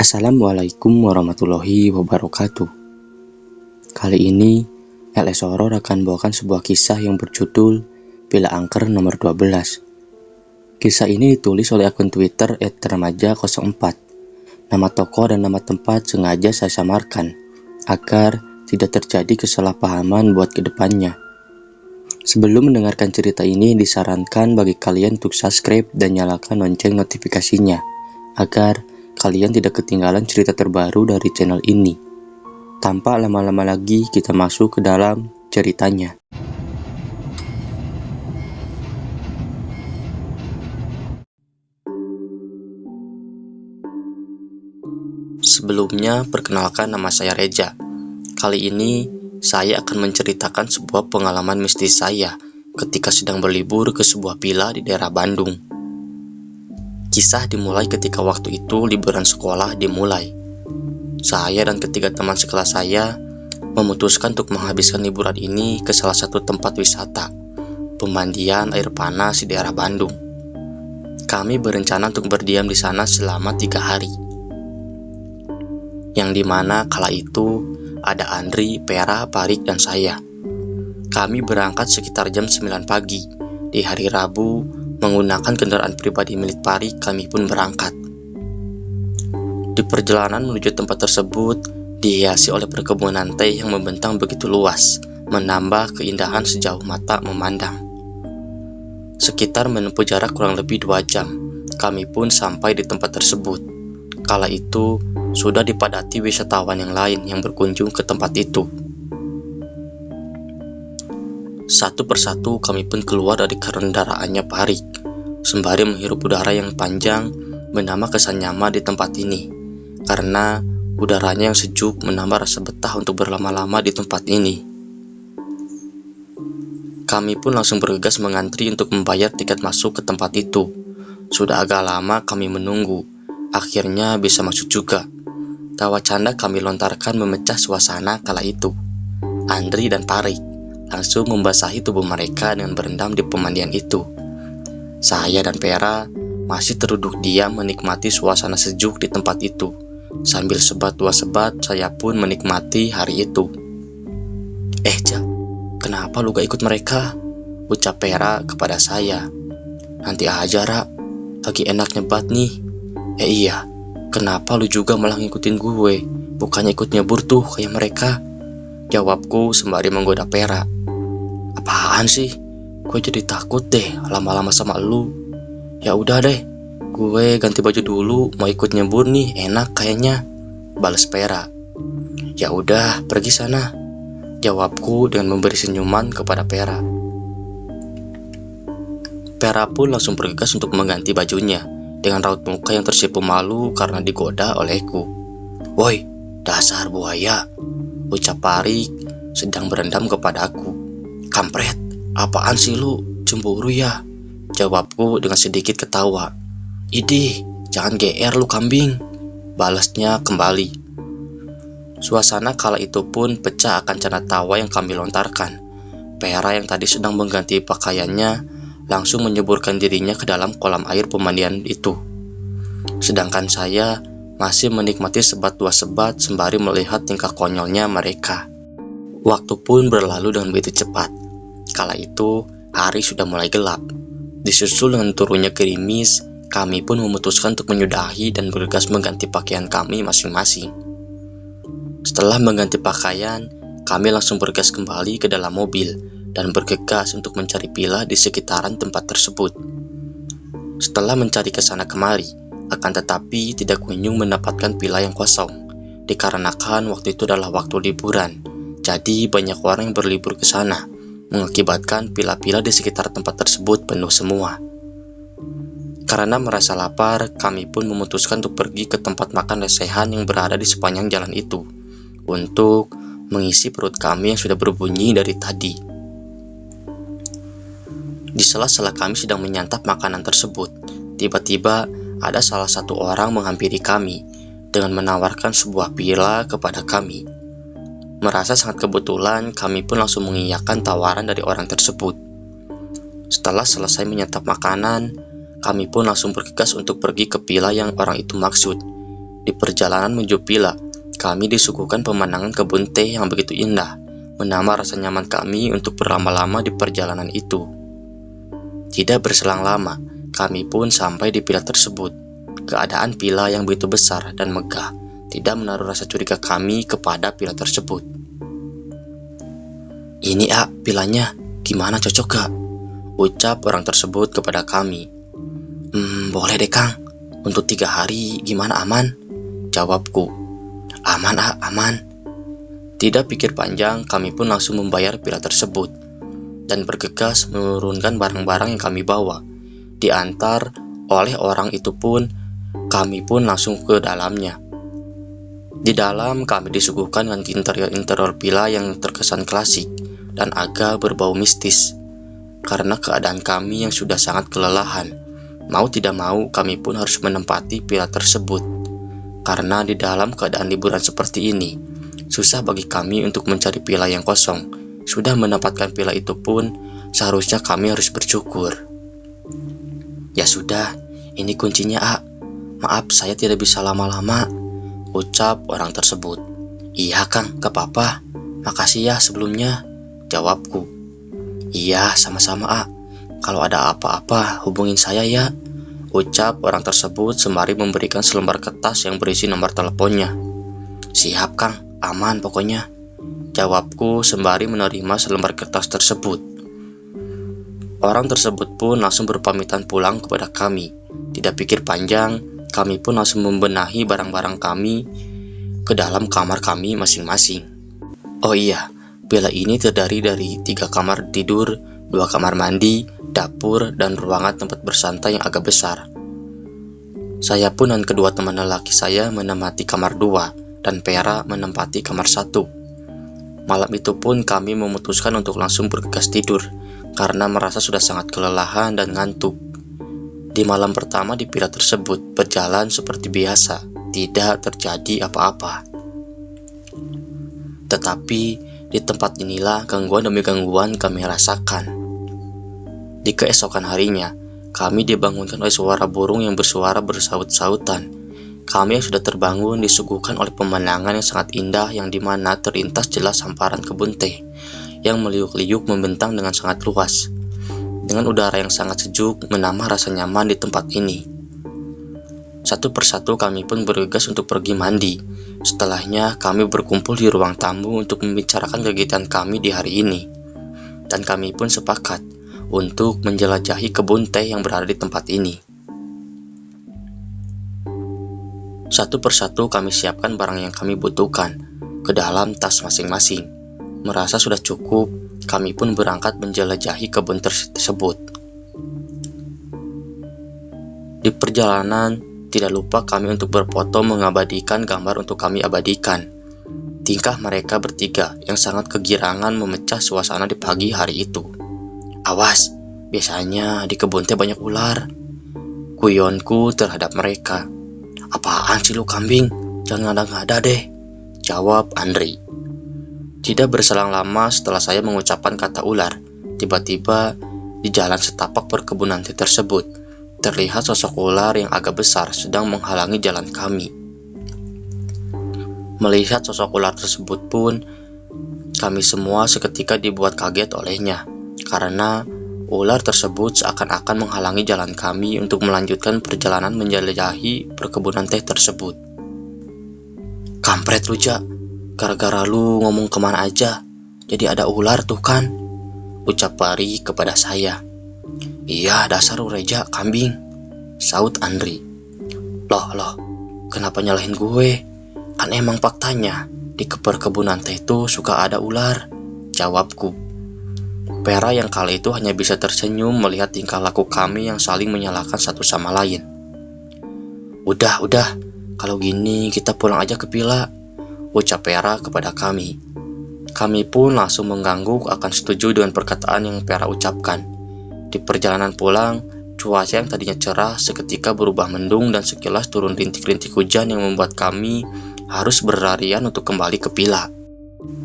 Assalamualaikum warahmatullahi wabarakatuh. Kali ini, LS Horor akan membawakan sebuah kisah yang berjudul Pila Angker nomor 12. Kisah ini ditulis oleh akun Twitter @remaja04. Nama tokoh dan nama tempat sengaja saya samarkan, agar tidak terjadi kesalahpahaman buat kedepannya. Sebelum mendengarkan cerita ini, disarankan bagi kalian untuk subscribe dan nyalakan lonceng notifikasinya, agar kalian tidak ketinggalan cerita terbaru dari channel ini. Tanpa lama-lama lagi, kita masuk ke dalam ceritanya. Sebelumnya, perkenalkan, nama saya Reja. Kali ini, saya akan menceritakan sebuah pengalaman mistis saya ketika sedang berlibur ke sebuah villa di daerah Bandung. Kisah dimulai ketika waktu itu liburan sekolah dimulai. Saya dan ketiga teman sekelas saya memutuskan untuk menghabiskan liburan ini ke salah satu tempat wisata, pemandian air panas di daerah Bandung. Kami berencana untuk berdiam di sana selama 3 hari. Yang dimana kala itu ada Andri, Pera, Parik, dan saya. Kami berangkat sekitar jam 9 pagi di hari Rabu. Menggunakan kendaraan pribadi milik Parik, kami pun berangkat. Di perjalanan menuju tempat tersebut dihiasi oleh perkebunan teh yang membentang begitu luas, menambah keindahan sejauh mata memandang. Sekitar menempuh jarak kurang lebih 2 jam, kami pun sampai di tempat tersebut. Kala itu sudah dipadati wisatawan yang lain yang berkunjung ke tempat itu. Satu persatu kami pun keluar dari kendaraannya Parik, sembari menghirup udara yang panjang, menambah kesan nyaman di tempat ini, karena udaranya yang sejuk menambah rasa betah untuk berlama-lama di tempat ini. Kami pun langsung bergegas mengantri untuk membayar tiket masuk ke tempat itu. Sudah agak lama kami menunggu, akhirnya bisa masuk juga. Tawa canda kami lontarkan memecah suasana kala itu. Andri dan Parik langsung membasahi tubuh mereka dengan berendam di pemandian itu. Saya dan Pera masih terduduk diam menikmati suasana sejuk di tempat itu. Sambil sebat dua sebat, saya pun menikmati hari itu. Ja, kenapa lu gak ikut mereka? Ucap Pera kepada saya. Nanti aja, Ra. Lagi enak nyebat nih. Iya, kenapa lu juga malah ngikutin gue? Bukannya ikut nyebur tuh kayak mereka? Jawabku sembari menggoda Pera. Apaan sih? Gue jadi takut deh lama-lama sama lu. Ya udah deh, gue ganti baju dulu, mau ikut nyebur nih, enak kayaknya, balas Pera. Ya udah, pergi sana, jawabku dengan memberi senyuman kepada Pera. Pera pun langsung bergegas untuk mengganti bajunya dengan raut muka yang tersipu malu karena digoda olehku. Woi, dasar buaya, ucap Parik sedang berendam kepada aku. Kampret, apaan sih lu? Cemburu ya? Jawabku dengan sedikit ketawa. Idih, jangan GR lu kambing, balasnya kembali. Suasana kala itu pun pecah akan canda tawa yang kami lontarkan. Pera yang tadi sedang mengganti pakaiannya langsung menyeburkan dirinya ke dalam kolam air pemandian itu. Sedangkan saya masih menikmati sebat dua sebat sembari melihat tingkah konyolnya mereka. Waktu pun berlalu dengan begitu cepat. Kala itu, hari sudah mulai gelap. Disusul dengan turunnya gerimis, kami pun memutuskan untuk menyudahi dan bergegas mengganti pakaian kami masing-masing. Setelah mengganti pakaian, kami langsung bergegas kembali ke dalam mobil dan bergegas untuk mencari villa di sekitaran tempat tersebut. Setelah mencari ke sana kemari, akan tetapi tidak kunjung mendapatkan villa yang kosong, dikarenakan waktu itu adalah waktu liburan. Jadi banyak orang yang berlibur ke sana, mengakibatkan villa-villa di sekitar tempat tersebut penuh semua. Karena merasa lapar, kami pun memutuskan untuk pergi ke tempat makan lesehan yang berada di sepanjang jalan itu, untuk mengisi perut kami yang sudah berbunyi dari tadi. Di sela-sela kami sedang menyantap makanan tersebut, tiba-tiba ada salah satu orang menghampiri kami dengan menawarkan sebuah villa kepada kami. Merasa sangat kebetulan, kami pun langsung mengiyakan tawaran dari orang tersebut. Setelah selesai menyantap makanan, kami pun langsung bergegas untuk pergi ke villa yang orang itu maksud. Di perjalanan menuju villa, kami disuguhkan pemandangan kebun teh yang begitu indah, menambah rasa nyaman kami untuk berlama-lama di perjalanan itu. Tidak berselang lama, kami pun sampai di villa tersebut. Keadaan villa yang begitu besar dan megah tidak menaruh rasa curiga kami kepada villa tersebut. "Ini villanya, gimana, cocok gak?" ucap orang tersebut kepada kami. Boleh deh Kang, untuk 3 hari gimana, aman?" jawabku. "Aman aman." Tidak pikir panjang, kami pun langsung membayar villa tersebut dan bergegas menurunkan barang-barang yang kami bawa. Diantar oleh orang itu pun, kami pun langsung ke dalamnya. Di dalam kami disuguhkan dengan interior villa yang terkesan klasik dan agak berbau mistis. Karena keadaan kami yang sudah sangat kelelahan, mau tidak mau kami pun harus menempati villa tersebut. Karena di dalam keadaan liburan seperti ini, susah bagi kami untuk mencari villa yang kosong. Sudah mendapatkan villa itu pun, seharusnya kami harus bersyukur. "Ya sudah, ini kuncinya, Maaf saya tidak bisa lama-lama," ucap orang tersebut. "Iya Kang, gak apa-apa. Makasih ya sebelumnya," jawabku. "Iya, sama-sama Kalau ada apa-apa hubungin saya ya," ucap orang tersebut sembari memberikan selembar kertas yang berisi nomor teleponnya. "Siap Kang, aman pokoknya," jawabku sembari menerima selembar kertas tersebut. Orang tersebut pun langsung berpamitan pulang kepada kami. Tidak pikir panjang, kami pun langsung membenahi barang-barang kami ke dalam kamar kami masing-masing. Oh iya, villa ini terdiri dari 3 kamar tidur, 2 kamar mandi, dapur, dan ruangan tempat bersantai yang agak besar. Saya pun dan kedua teman lelaki saya menempati kamar 2 dan Vera menempati kamar 1. Malam itu pun kami memutuskan untuk langsung bergegas tidur karena merasa sudah sangat kelelahan dan ngantuk. Di malam pertama di villa tersebut berjalan seperti biasa, tidak terjadi apa-apa. Tetapi di tempat inilah gangguan demi gangguan kami rasakan. Di keesokan harinya, kami dibangunkan oleh suara burung yang bersuara bersaut-sautan. Kami yang sudah terbangun disuguhkan oleh pemandangan yang sangat indah yang dimana terlintas jelas hamparan kebun teh yang meliuk-liuk membentang dengan sangat luas. Dengan udara yang sangat sejuk menambah rasa nyaman di tempat ini. Satu persatu kami pun bergegas untuk pergi mandi. Setelahnya kami berkumpul di ruang tamu untuk membicarakan kegiatan kami di hari ini. Dan kami pun sepakat untuk menjelajahi kebun teh yang berada di tempat ini. Satu persatu kami siapkan barang yang kami butuhkan ke dalam tas masing-masing. Merasa sudah cukup, kami pun berangkat menjelajahi kebun tersebut. Di perjalanan, tidak lupa kami untuk berfoto mengabadikan gambar untuk kami abadikan. Tingkah mereka bertiga yang sangat kegirangan memecah suasana di pagi hari itu. "Awas, biasanya di kebun teh banyak ular," guyonku terhadap mereka. "Apaan sih lu kambing? Jangan ngada-ngada deh," jawab Andri. Tidak berselang lama setelah saya mengucapkan kata ular, tiba-tiba di jalan setapak perkebunan teh tersebut, terlihat sosok ular yang agak besar sedang menghalangi jalan kami. Melihat sosok ular tersebut pun, kami semua seketika dibuat kaget olehnya, karena ular tersebut seakan-akan menghalangi jalan kami untuk melanjutkan perjalanan menjelajahi perkebunan teh tersebut. "Kampret lu, Jak. Gara-gara lu ngomong kemana aja, jadi ada ular tuh kan," ucap Pari kepada saya. "Iya, dasar lu Reja, kambing," saut Andri. Loh, kenapa nyalahin gue? Kan emang faktanya, di perkebunan teh itu suka ada ular," jawabku. Vera yang kala itu hanya bisa tersenyum melihat tingkah laku kami yang saling menyalahkan satu sama lain. Udah, kalau gini kita pulang aja ke villa," ucap Vera kepada kami. Kami pun langsung mengangguk akan setuju dengan perkataan yang Vera ucapkan. Di perjalanan pulang, cuaca yang tadinya cerah seketika berubah mendung dan sekilas turun rintik-rintik hujan yang membuat kami harus berlarian untuk kembali ke villa.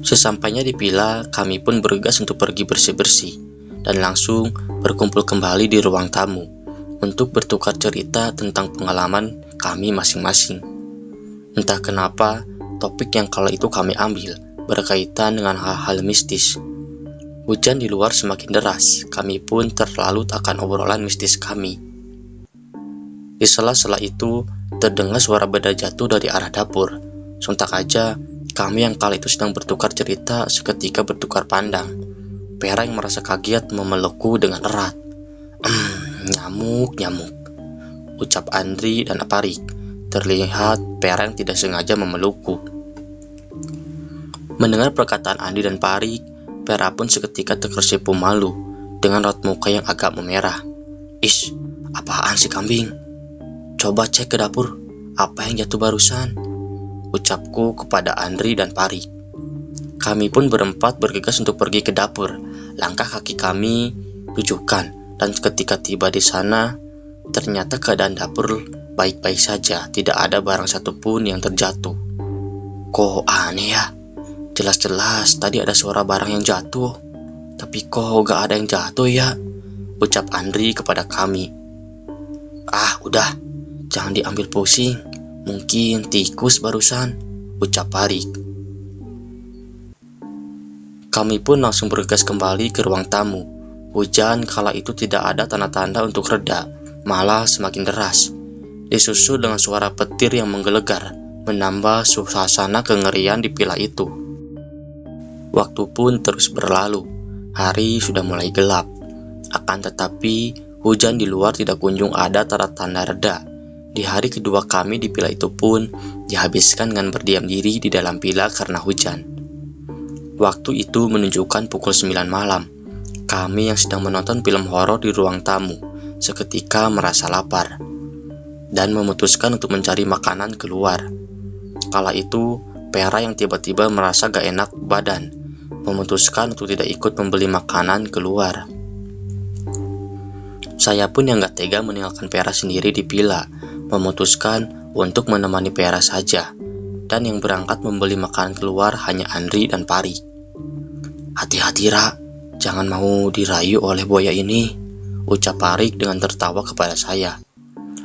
Sesampainya di villa, kami pun bergegas untuk pergi bersih-bersih dan langsung berkumpul kembali di ruang tamu untuk bertukar cerita tentang pengalaman kami masing-masing. Entah kenapa, topik yang kala itu kami ambil berkaitan dengan hal-hal mistis. Hujan di luar semakin deras, kami pun terlalu akan obrolan mistis kami. Di sela-sela itu, terdengar suara benda jatuh dari arah dapur. Sontak aja, kami yang kala itu sedang bertukar cerita seketika bertukar pandang. Vera yang merasa kaget memelukku dengan erat. Nyamuk, ucap Andri dan Aparik. Terlihat Vera yang tidak sengaja memelukku. Mendengar perkataan Andri dan Parik, Vera pun seketika terkesipu malu dengan raut muka yang agak memerah. Ish, apaan sih kambing? Coba cek ke dapur, apa yang jatuh barusan? Ucapku kepada Andri dan Parik. Kami pun berempat bergegas untuk pergi ke dapur. Langkah kaki kami tujukan, dan ketika tiba di sana, ternyata keadaan dapur baik-baik saja, tidak ada barang satupun yang terjatuh. Kok aneh ya? Jelas-jelas tadi ada suara barang yang jatuh, tapi kok gak ada yang jatuh ya? Ucap Andri kepada kami. Ah, udah, jangan diambil pusing, mungkin tikus barusan, ucap Parik. Kami pun langsung bergegas kembali ke ruang tamu. Hujan kala itu tidak ada tanda-tanda untuk reda, malah semakin deras. Disusul dengan suara petir yang menggelegar, menambah suasana kengerian di villa itu. Waktu pun terus berlalu, hari sudah mulai gelap. Akan tetapi, hujan di luar tidak kunjung ada tanda-tanda reda. Di hari kedua kami di villa itu pun dihabiskan dengan berdiam diri di dalam villa karena hujan. Waktu itu menunjukkan pukul 9 malam. Kami yang sedang menonton film horor di ruang tamu seketika merasa lapar dan memutuskan untuk mencari makanan keluar. Kala itu, Vera yang tiba-tiba merasa gak enak badan memutuskan untuk tidak ikut membeli makanan keluar. Saya pun yang gak tega meninggalkan Vera sendiri di villa, memutuskan untuk menemani Vera saja, dan yang berangkat membeli makanan keluar hanya Andri dan Pari. Hati-hati Ra, jangan mau dirayu oleh buaya ini, ucap Parik dengan tertawa kepada saya.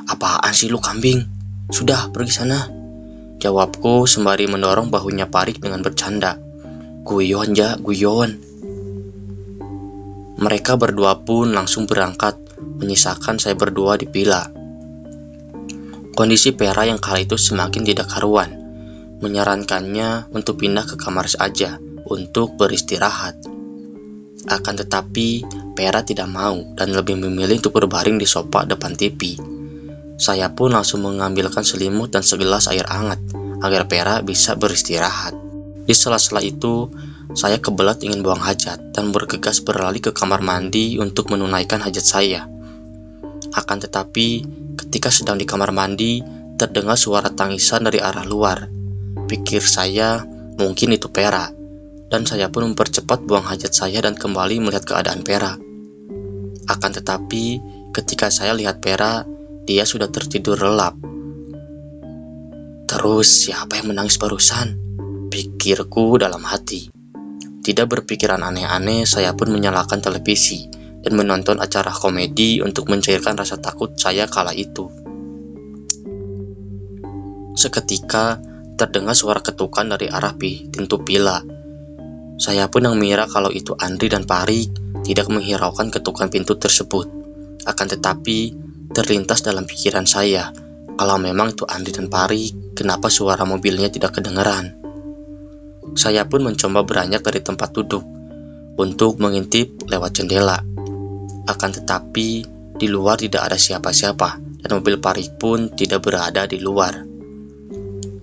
Apaan sih lu kambing? Sudah, pergi sana, jawabku sembari mendorong bahunya Parik dengan bercanda. Guyon ja, guyon. Mereka berdua pun langsung berangkat, menyisakan saya berdua di villa. Kondisi Vera yang kala itu semakin tidak karuan, menyarankannya untuk pindah ke kamar saja untuk beristirahat. Akan tetapi, Vera tidak mau dan lebih memilih untuk berbaring di sofa depan TV. Saya pun langsung mengambilkan selimut dan segelas air hangat agar Vera bisa beristirahat. Di sela-sela itu, saya kebelat ingin buang hajat dan bergegas berlari ke kamar mandi untuk menunaikan hajat saya. Akan tetapi, ketika sedang di kamar mandi, terdengar suara tangisan dari arah luar. Pikir saya, mungkin itu Vera, dan saya pun mempercepat buang hajat saya dan kembali melihat keadaan Vera. Akan tetapi, ketika saya lihat Vera, dia sudah tertidur lelap. Terus siapa yang menangis barusan? Pikirku dalam hati. Tidak berpikiran aneh-aneh, saya pun menyalakan televisi dan menonton acara komedi untuk mencairkan rasa takut saya kala itu. Seketika, terdengar suara ketukan dari arah pintu villa. Saya pun yang mengira kalau itu Andri dan Parik, tidak menghiraukan ketukan pintu tersebut. Akan tetapi, terlintas dalam pikiran saya, kalau memang itu Andri dan Parik, kenapa suara mobilnya tidak kedengaran? Saya pun mencoba beranjak dari tempat duduk untuk mengintip lewat jendela. Akan tetapi, di luar tidak ada siapa-siapa dan mobil Parik pun tidak berada di luar.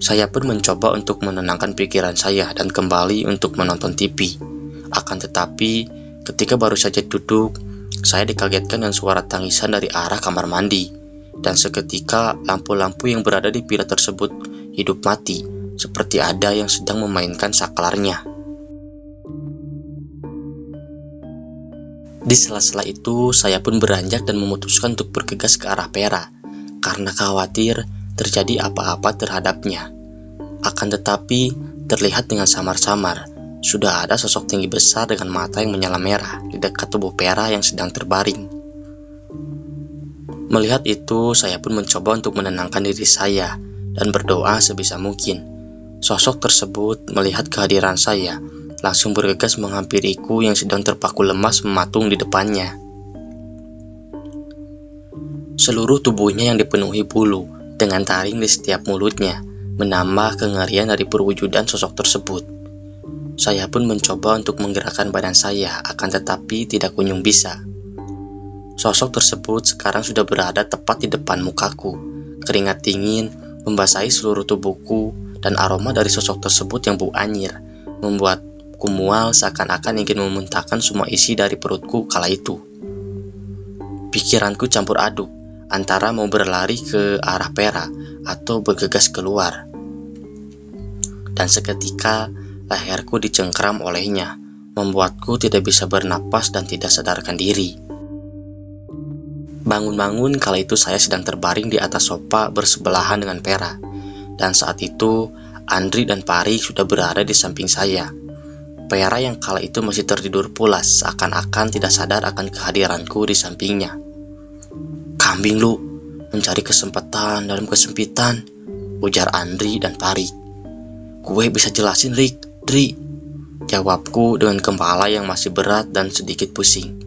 Saya pun mencoba untuk menenangkan pikiran saya dan kembali untuk menonton TV. Akan tetapi, ketika baru saja duduk, saya dikagetkan dengan suara tangisan dari arah kamar mandi. Dan seketika lampu-lampu yang berada di villa tersebut hidup mati, seperti ada yang sedang memainkan saklarnya. Di sela-sela itu, saya pun beranjak dan memutuskan untuk bergegas ke arah Vera, karena khawatir terjadi apa-apa terhadapnya. Akan tetapi, terlihat dengan samar-samar, sudah ada sosok tinggi besar dengan mata yang menyala merah di dekat tubuh Vera yang sedang terbaring. Melihat itu, saya pun mencoba untuk menenangkan diri saya dan berdoa sebisa mungkin. Sosok tersebut melihat kehadiran saya, langsung bergegas menghampiriku yang sedang terpaku lemas mematung di depannya. Seluruh tubuhnya yang dipenuhi bulu, dengan taring di setiap mulutnya, menambah kengerian dari perwujudan sosok tersebut. Saya pun mencoba untuk menggerakkan badan saya, akan tetapi tidak kunjung bisa. Sosok tersebut sekarang sudah berada tepat di depan mukaku. Keringat dingin membasahi seluruh tubuhku, dan aroma dari sosok tersebut yang bau anyir membuatku mual seakan-akan ingin memuntahkan semua isi dari perutku kala itu. Pikiranku campur aduk antara mau berlari ke arah Pera atau bergegas keluar. Dan seketika leherku dicengkram olehnya, membuatku tidak bisa bernapas dan tidak sadarkan diri. Bangun-bangun kala itu saya sedang terbaring di atas sofa bersebelahan dengan Pera. Dan saat itu, Andri dan Pari sudah berada di samping saya. Pera yang kala itu masih tertidur pulas, seakan-akan tidak sadar akan kehadiranku di sampingnya. "Kambing lu, mencari kesempatan dalam kesempitan," ujar Andri dan Pari. "Gue bisa jelasin, Dri," jawabku dengan kepala yang masih berat dan sedikit pusing.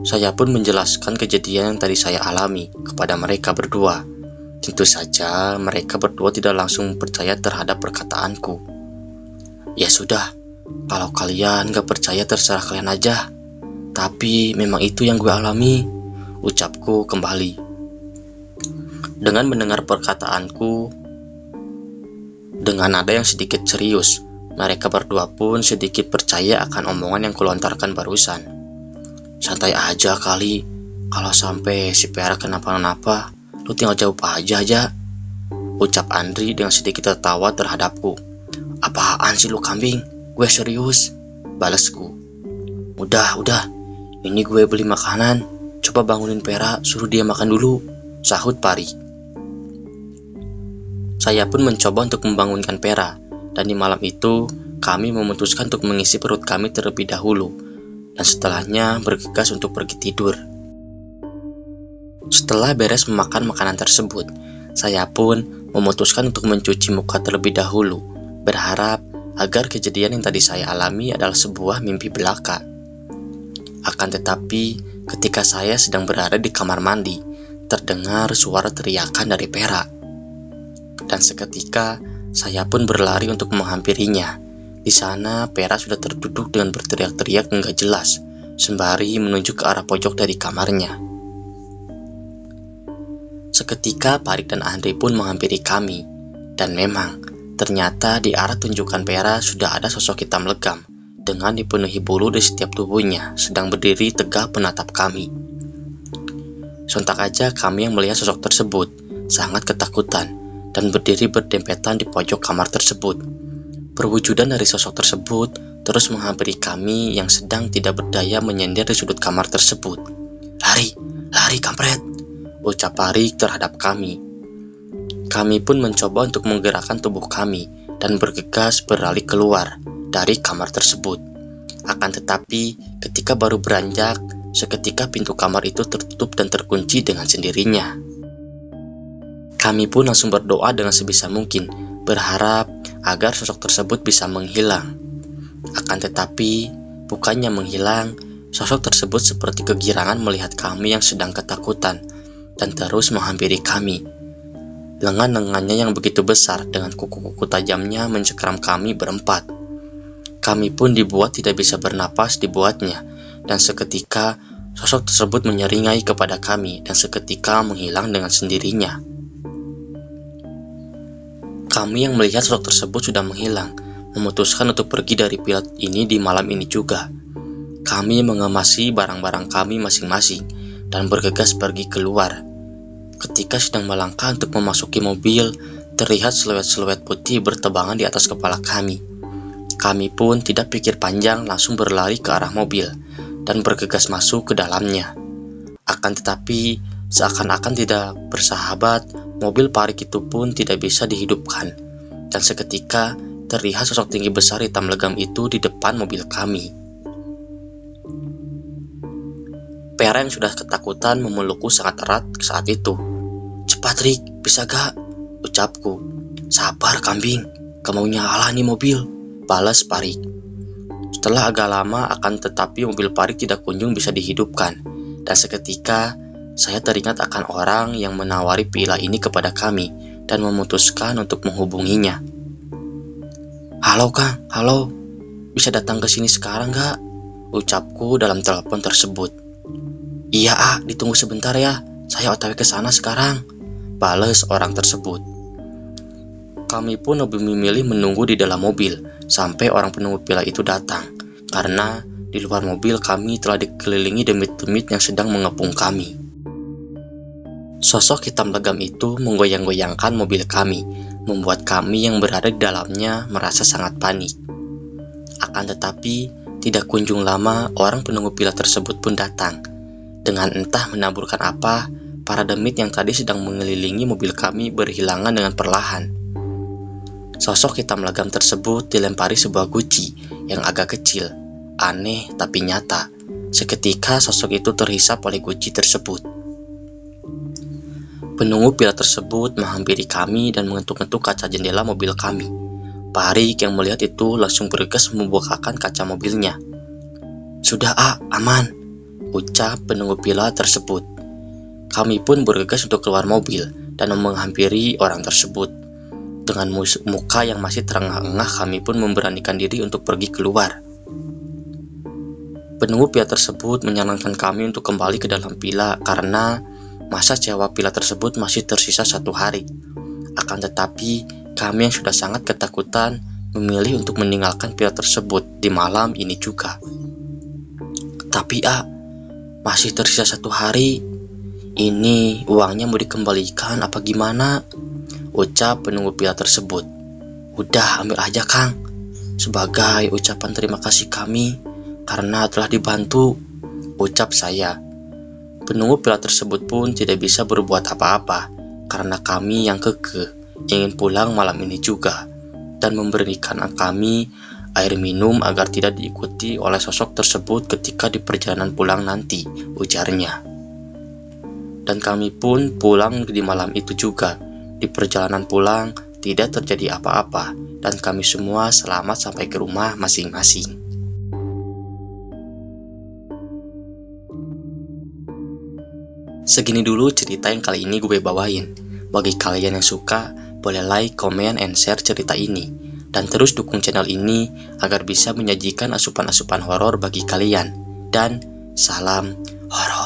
Saya pun menjelaskan kejadian yang tadi saya alami kepada mereka berdua. Tentu saja mereka berdua tidak langsung percaya terhadap perkataanku. "Ya sudah, kalau kalian gak percaya terserah kalian aja. Tapi memang itu yang gue alami," ucapku kembali. Dengan mendengar perkataanku dengan nada yang sedikit serius, mereka berdua pun sedikit percaya akan omongan yang kulontarkan barusan. "Santai aja kali, kalau sampai si Pera kenapa-napa, lu tinggal jawab aja," ucap Andri dengan sedikit tertawa terhadapku. "Apaan sih lu kambing? Gue serius," balasku. Udah, ini gue beli makanan. Coba bangunin Pera, suruh dia makan dulu," sahut Pari. Saya pun mencoba untuk membangunkan Pera, dan di malam itu kami memutuskan untuk mengisi perut kami terlebih dahulu, dan setelahnya bergegas untuk pergi tidur. Setelah beres memakan makanan tersebut, saya pun memutuskan untuk mencuci muka terlebih dahulu, berharap agar kejadian yang tadi saya alami adalah sebuah mimpi belaka. Akan tetapi, ketika saya sedang berada di kamar mandi, terdengar suara teriakan dari Pera. Dan seketika, saya pun berlari untuk menghampirinya. Di sana, Pera sudah terduduk dengan berteriak-teriak enggak jelas, sembari menunjuk ke arah pojok dari kamarnya. Seketika Parik dan Andri pun menghampiri kami, dan memang ternyata di arah tunjukan Pera sudah ada sosok hitam legam dengan dipenuhi bulu di setiap tubuhnya sedang berdiri tegak menatap kami. Sontak aja kami yang melihat sosok tersebut sangat ketakutan dan berdiri berdempetan di pojok kamar tersebut. Perwujudan dari sosok tersebut terus menghampiri kami yang sedang tidak berdaya menyender di sudut kamar tersebut. Lari kampret," ucap Parik terhadap kami. Kami pun mencoba untuk menggerakkan tubuh kami dan bergegas berlari keluar dari kamar tersebut. Akan tetapi, ketika baru beranjak, seketika pintu kamar itu tertutup dan terkunci dengan sendirinya. Kami pun langsung berdoa dengan sebisa mungkin, berharap agar sosok tersebut bisa menghilang. Akan tetapi, bukannya menghilang, sosok tersebut seperti kegirangan melihat kami yang sedang ketakutan dan terus menghampiri kami. Lengan-lengannya yang begitu besar dengan kuku-kuku tajamnya mencekram kami berempat. Kami pun dibuat tidak bisa bernapas dibuatnya, dan seketika sosok tersebut menyeringai kepada kami dan seketika menghilang dengan sendirinya. Kami yang melihat sosok tersebut sudah menghilang, memutuskan untuk pergi dari villa ini di malam ini juga. Kami mengemasi barang-barang kami masing-masing dan bergegas pergi keluar. Ketika sedang melangkah untuk memasuki mobil, terlihat siluet-siluet putih bertebangan di atas kepala kami. Kami pun tidak pikir panjang langsung berlari ke arah mobil dan bergegas masuk ke dalamnya. Akan tetapi, seakan-akan tidak bersahabat, mobil Parik itu pun tidak bisa dihidupkan. Dan seketika, terlihat sosok tinggi besar hitam legam itu di depan mobil kami. Pera yang sudah ketakutan memelukku sangat erat saat itu. "Cepat Rik, bisa gak?" ucapku. Sabar kambing, kemaunya Allah nih mobil, balas Parik. Setelah agak lama akan tetapi mobil Parik tidak kunjung bisa dihidupkan. Dan seketika saya teringat akan orang yang menawari villa ini kepada kami dan memutuskan untuk menghubunginya. Halo Kang, halo, bisa datang ke sini sekarang gak? Ucapku dalam telepon tersebut. Iya ditunggu sebentar ya, saya otw ke sana sekarang, balas orang tersebut. Kami pun lebih memilih menunggu di dalam mobil sampai orang penunggu villa itu datang, karena di luar mobil kami telah dikelilingi demit-demit yang sedang mengepung kami. Sosok hitam legam itu menggoyang-goyangkan mobil kami, membuat kami yang berada di dalamnya merasa sangat panik. Akan tetapi, tidak kunjung lama orang penunggu villa tersebut pun datang. Dengan entah menaburkan apa, para demit yang tadi sedang mengelilingi mobil kami berhilangan dengan perlahan. Sosok hitam legam tersebut dilempari sebuah guci yang agak kecil, aneh tapi nyata. Seketika sosok itu terhisap oleh guci tersebut. Penunggu villa tersebut menghampiri kami dan mengetuk-ngetuk kaca jendela mobil kami. Parik yang melihat itu langsung bergegas membukakan kaca mobilnya. Sudah aman, ucap penunggu villa tersebut. Kami pun bergegas untuk keluar mobil dan menghampiri orang tersebut. Dengan muka yang masih terengah-engah kami pun memberanikan diri untuk pergi keluar. Penunggu villa tersebut menyarankan kami untuk kembali ke dalam villa karena masa sewa villa tersebut masih tersisa 1 hari. Akan tetapi kami yang sudah sangat ketakutan memilih untuk meninggalkan villa tersebut di malam ini juga. Tapi masih tersisa 1 hari. Ini uangnya mau dikembalikan apa gimana? Ucap penunggu villa tersebut. Udah ambil aja Kang, sebagai ucapan terima kasih kami karena telah dibantu, ucap saya. Penunggu villa tersebut pun tidak bisa berbuat apa-apa karena kami yang kekeh ingin pulang malam ini juga dan memberikan kami air minum agar tidak diikuti oleh sosok tersebut ketika di perjalanan pulang nanti, ujarnya. Dan kami pun pulang di malam itu juga. Di perjalanan pulang tidak terjadi apa-apa dan kami semua selamat sampai ke rumah masing-masing. Segini dulu cerita yang kali ini gue bawain. Bagi kalian yang suka, boleh like, comment, and share cerita ini. Dan terus dukung channel ini agar bisa menyajikan asupan-asupan horor bagi kalian. Dan salam horor.